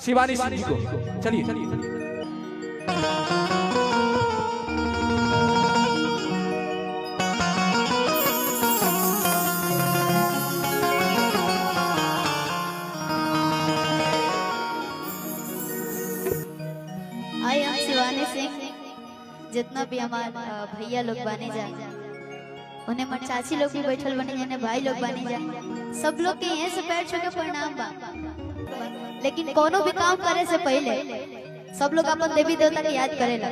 शिवानी सिंह जी को। चलिए शिवानी सिंह जितना भी हमारे भैया लोग बने जाए, उन्हें मर चाची लोग भी बैठल बने जाए, भाई लोग बने जाए, सब लोग के यहीं से पैर छू के प्रणाम बा। लेकिन कोनो भी काम करे से पहले सब लोग अपन देवी देवता के याद करेला।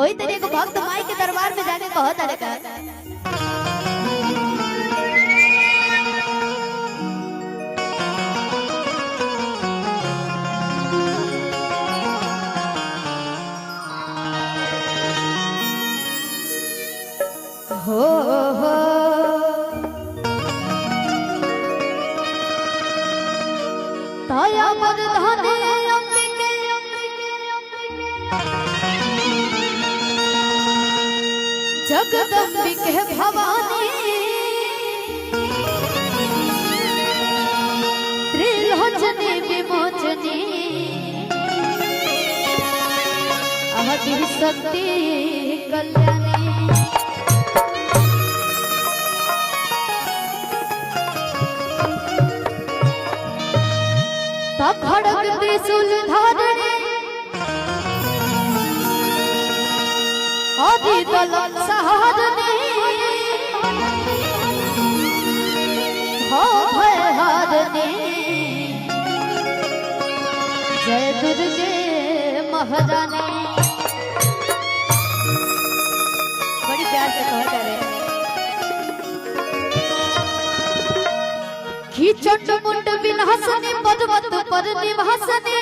वही तरीके को भक्त माई के दरबार में जाके कहत अरे का हो ताया मर्दाने अंबिके जगदंबिके भवानी त्रिलोचनी विमोचनी आदि शक्ति कल्याणी खड़ग त्रिशूल धारणी आदि दलम सहारणी हो भय हारणी जय दुर्गे महारानी। बड़ी प्यार से कह रहे खींचट मुंड विनाशनी पद्मत पर निवासनी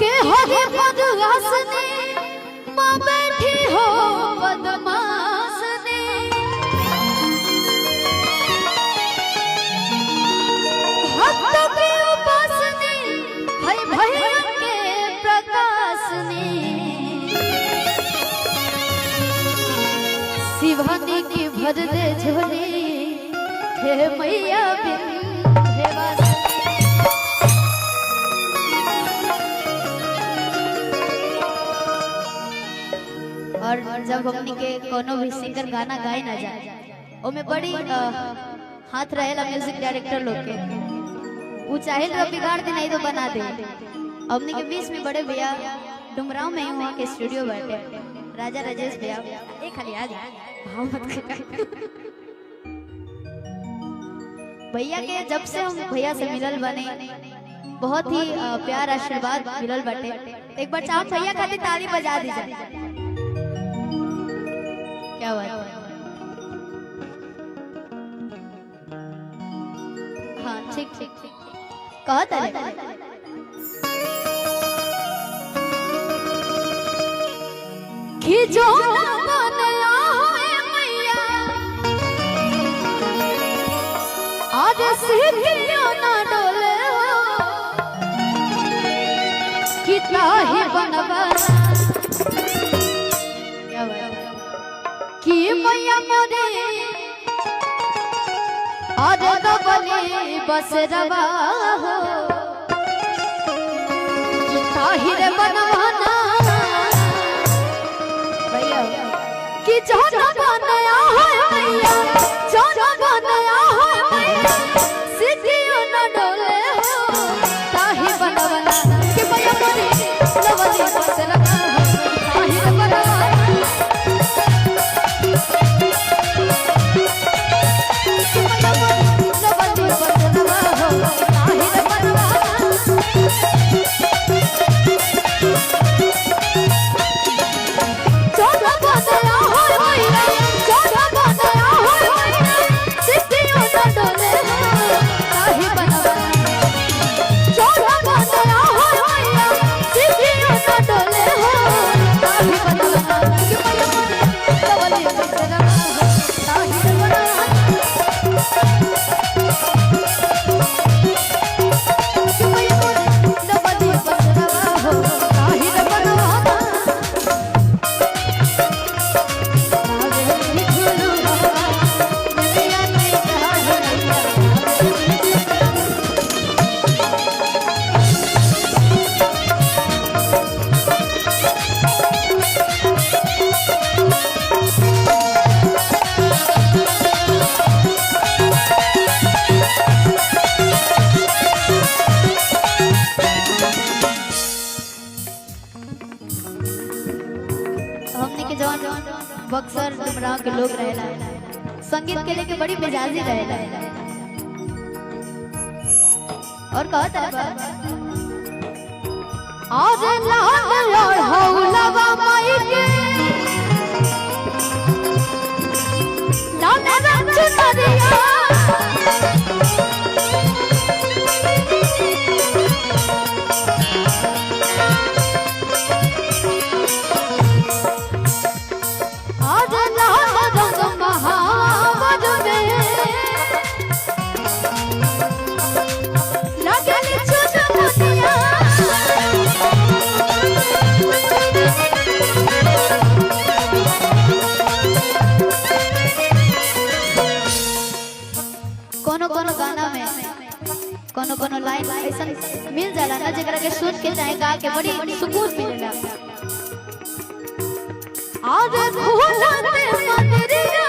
के हरे पद आसनी मां बैठी हो पद्मासनी भक्त की उपासनी भय भय के प्रकाशनी शिवानी की भर दे झोली हे मैया और जब हमनी के कोनो भी सिंगर गाना गाए ना जाए ओमे बड़ी हाथ रहेला म्यूजिक डायरेक्टर लोग के। वो चाहे तो बिगाड़ दे नहीं तो बना दे। हमनी के बीच में बड़े भैया डुमराव में वहाँ के स्टूडियो बैठे राजा राजेश भैया एक खाली आ जाए भैया के जब से हम भैया से मिलल बने बहुत ही प्यार आशीर्वाद मिलल बटे। एक बार चाहो भैया खातिर ताली बजा दीजिए। क्या बात है? हाँ ठीक ठीक ठीक कहत है कि जो बनया है मैया आज सिद्धियों ना डोले हो कितना ही बनवा कि मैया मोरे आज तो बने बस रवा हो कितना ही रे बनवाना भैया कि जो बनया है मैया जो बनया है मैया सिद्धियों ना डोले हो ताही बनवाना कि मैया मोरे लवली बस रवा हो ताही रे बनवाना सिद्धियों बक्सर डुमराव के लोग रहेला, संगीत के लेके बड़ी मिजाजी रहेला। और कहता है आज लाल और हौलवा माई के लाल रंग चुनरिया आज लाल रंग महावर में लगली चुनरिया कोनो कोनो गाना में कोनो कोनो लाइन ऐसा मिल जाला ना जेकरा के सुन के चाहे गा के बड़ी सुकून मिलेला। आज भूलते मंदिरिया